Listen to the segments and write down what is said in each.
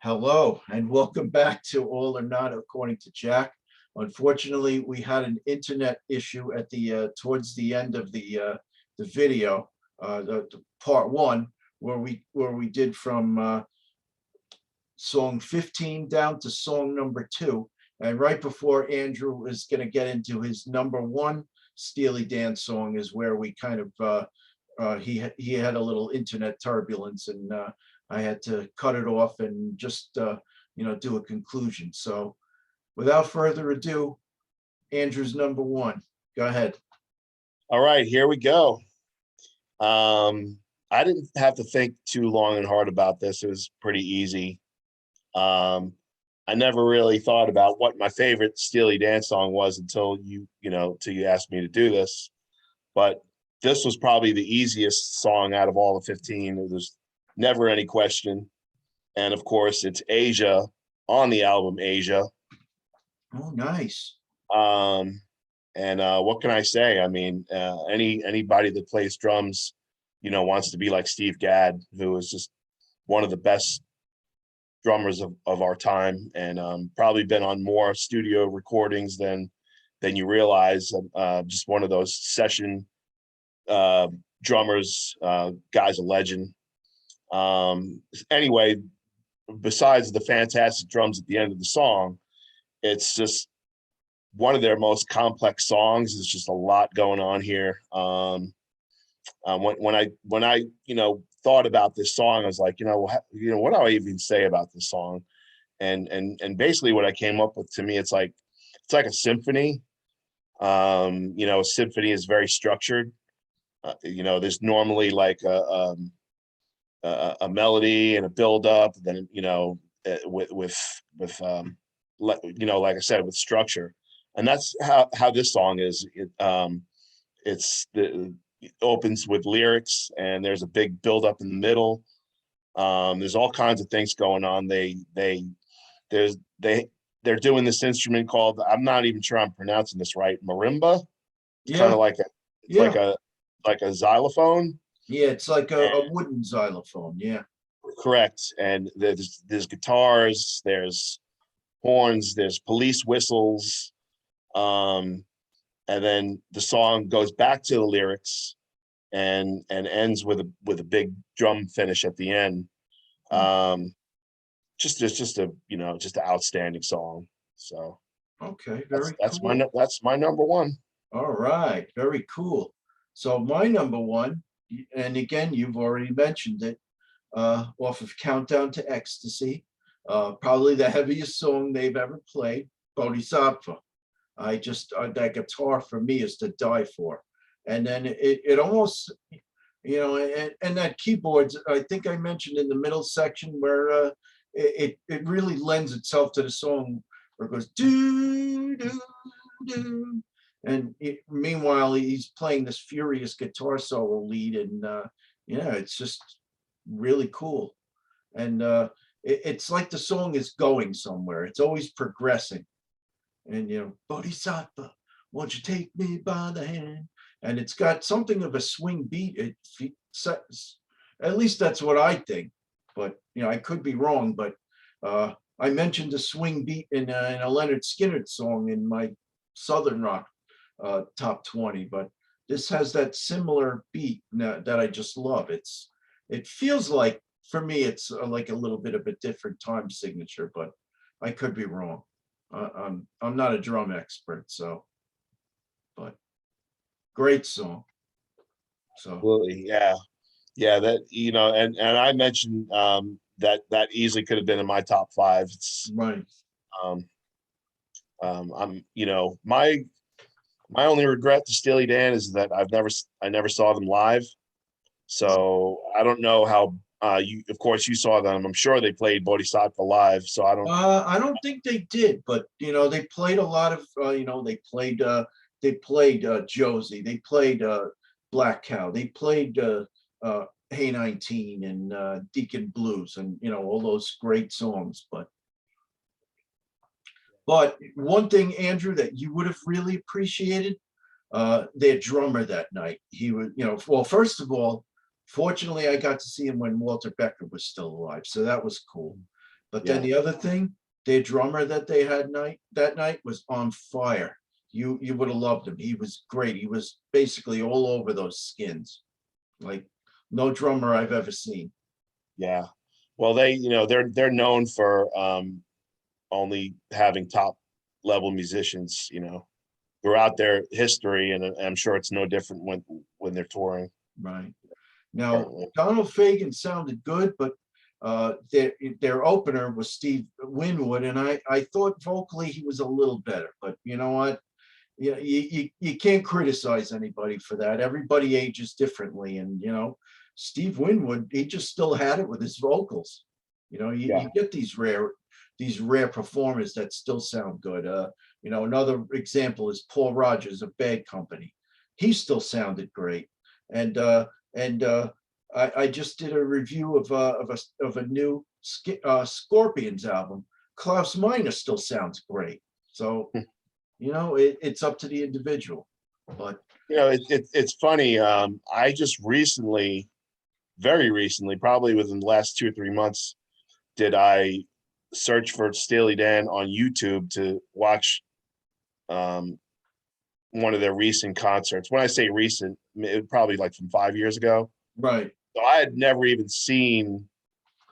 Hello and welcome back to All or Not According to Jack. Unfortunately, we had an internet issue at the towards the end of the video, the part one, where we did from song 15 down to song number 2, and right before Andrew is going to get into his number 1 Steely Dan song is where we kind of he had a little internet turbulence, and I had to cut it off and just do a conclusion. So without further ado, Andrew's number 1. Go ahead. All right, here we go. I didn't have to think too long and hard about this. It was pretty easy. I never really thought about what my favorite Steely Dan song was until you asked me to do this. But this was probably the easiest song out of all the 15. There's never any question. And of course, it's Asia on the album Asia. Oh, nice. And what can I say? I mean, anybody that plays drums, wants to be like Steve Gadd, who is just one of the best drummers of our time, and probably been on more studio recordings than you realize. Just one of those session drummers. Guy's a legend. Anyway, besides the fantastic drums at the end of the song, it's just one of their most complex songs. There's just a lot going on here. When I thought about this song, I was like, what do I even say about this song? And basically what I came up with, to me, it's like a symphony. A symphony is very structured. There's normally like a melody and a build up, then like I said, with structure. And that's how this song is. It opens with lyrics, and there's a big build up in the middle. There's all kinds of things going on. They're doing this instrument called, I'm not even sure I'm pronouncing this right, marimba. It's kind of like like a xylophone. Yeah, it's like a wooden xylophone. Yeah. Correct. And there's guitars, there's horns, there's police whistles. And then the song goes back to the lyrics and ends with a big drum finish at the end. Just an outstanding song. So okay, that's cool. That's my number 1. All right, very cool. So my number 1, and again, you've already mentioned it, off of Countdown to Ecstasy, probably the heaviest song they've ever played, Bodhisattva. That guitar for me is to die for. And then it almost, and that keyboards, I think I mentioned in the middle section where it really lends itself to the song, where it goes do do do, and meanwhile he's playing this furious guitar solo lead, and it's just really cool. And it's like the song is going somewhere. It's always progressing. And Bodhisattva, won't you take me by the hand? And it's got something of a swing beat. At least that's what I think, but I could be wrong. But I mentioned the swing beat in a Leonard Skinner song in my Southern Rock top 20, but this has that similar beat that I just love. It feels like, for me, it's like a little bit of a different time signature, but I could be wrong. I'm not a drum expert, but great song. So Absolutely, yeah. That and I mentioned that easily could have been in my top 5. It's right. I'm my only regret to Steely Dan is that I never saw them live. So I don't know how. Of course, you saw them. I'm sure they played Bodhisattva live. So I don't. I don't think they did, but they played a lot of. They played Josie. They played Black Cow. They played Hey 19 and Deacon Blues, and all those great songs. But one thing, Andrew, that you would have really appreciated, their drummer that night. He would, well, first of all, fortunately, I got to see him when Walter Becker was still alive, so that was cool. But then Yeah. the other thing, their drummer that they had that night was on fire. You would have loved him. He was great. He was basically all over those skins, like no drummer I've ever seen. Yeah. Well, they're known for only having top level musicians, throughout their history, and I'm sure it's no different when they're touring Right. Now, currently. Donald Fagen sounded good, but their opener was Steve Winwood, and I thought vocally he was a little better. But you know what? Yeah, you can't criticize anybody for that. Everybody ages differently, and Steve Winwood, he just still had it with his vocals. Yeah. You get these rare performers that still sound good. Another example is Paul Rogers of Bad Company. He still sounded great, and I just did a review of a new Scorpions album. Klaus Meine still sounds great. So it's up to the individual. But It's funny. I just recently, very recently, probably within the last 2 or 3 months, did I search for Steely Dan on YouTube to watch um, one of their recent concerts. When I say recent, it was probably like from 5 years ago. right. So I had never even seen,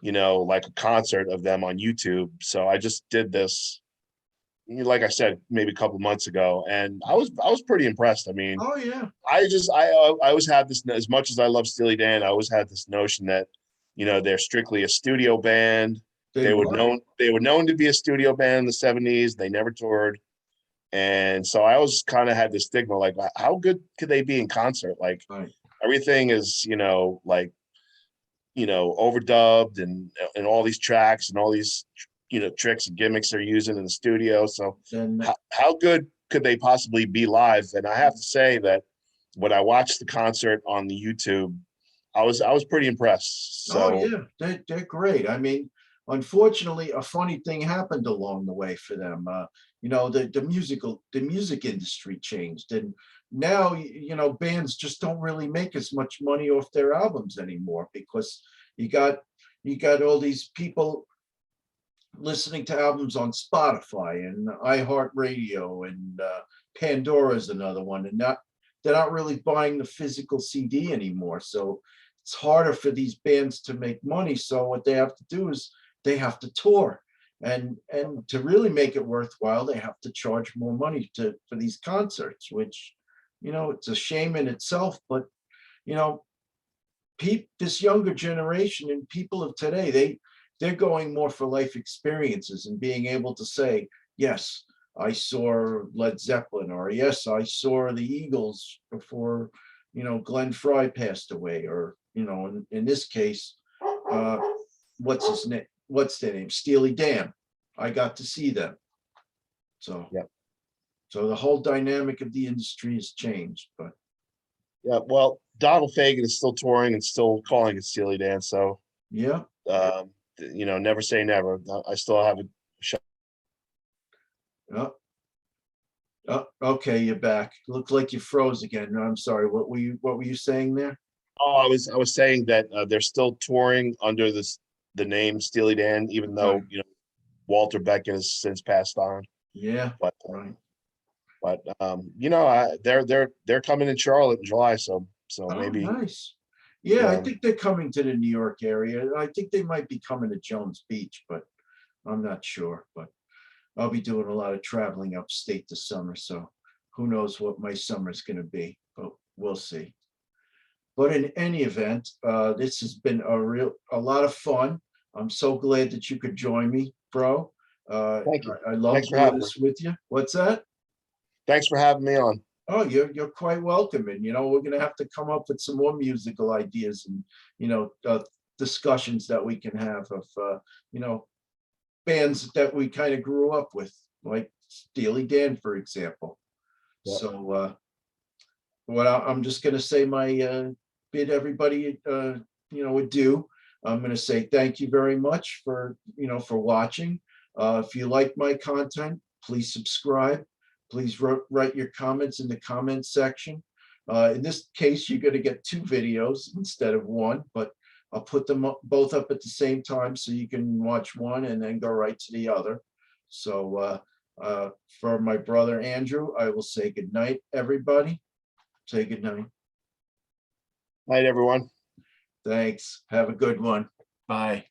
like a concert of them on YouTube. So I just did this, like I said, maybe a couple months ago, and I was pretty impressed. I mean, Oh yeah. I always had this, as much as I love Steely Dan, I always had this notion that, they're strictly a studio band. They were. They were known to be a studio band in the 70s. They never toured. And so I always kind of had this stigma, like, how good could they be in concert? Like, Right. everything is, like, overdubbed, and all these tracks and all these, tricks and gimmicks they're using in the studio. So Then how good could they possibly be live? And I have to say that when I watched the concert on the YouTube, I was pretty impressed. oh So yeah, they're great. I mean, unfortunately, a funny thing happened along the way for them. The music industry changed, and now bands just don't really make as much money off their albums anymore because you got you got all these people listening to albums on Spotify and iHeartRadio, and Pandora's another one, and they're not really buying the physical CD anymore. So it's harder for these bands to make money. So what they have to do is they have to tour, and to really make it worthwhile, they have to charge more money for these concerts, which it's a shame in itself. But you know, this younger generation and people of today, they're going more for life experiences and being able to say, yes, I saw Led Zeppelin, or yes, I saw the Eagles before Glenn Fry passed away, or in this case, uh what's his name, what's their name, Steely Dan. I got to see them. So yeah, so the whole dynamic of the industry has changed. But yeah. Well, Donald Fagen is still touring and still calling it Steely Dan. So yeah. never say never. I still have a shot. Oh, oh, okay, you're back. Looked like you froze again. No, I'm sorry. What were you saying there? Oh, I was saying that they're still touring under the name Steely Dan, even Right. though Walter Beck has since passed on. Yeah. But Right. they're coming in Charlotte in July, so Oh, maybe nice. Yeah, I um, think they're coming to the New York area. I think they might be coming to Jones Beach, but I'm not sure. But I'll be doing a lot of traveling upstate this summer, so who knows what my summer's going to be, but we'll see. But in any event, this has been a lot of fun. I'm so glad that you could join me, bro. Uh, thank you. I love Thanks for doing having me. this with you. What's that? Thanks for having me on. Oh, you're quite welcome. And we're gonna have to come up with some more musical ideas, and discussions that we can have of bands that we kind of grew up with, like Steely Dan, for example. Yeah. So I'm just gonna say my bid everybody adieu. I'm gonna say thank you very much for watching. If you like my content, please subscribe. Please write your comments in the comments section. In this case, you're going to get two videos instead of one, but I'll put them both up at the same time so you can watch one and then go right to the other. So for my brother Andrew, I will say good night, everybody. Say good night. Night, everyone. Thanks. Have a good one. Bye.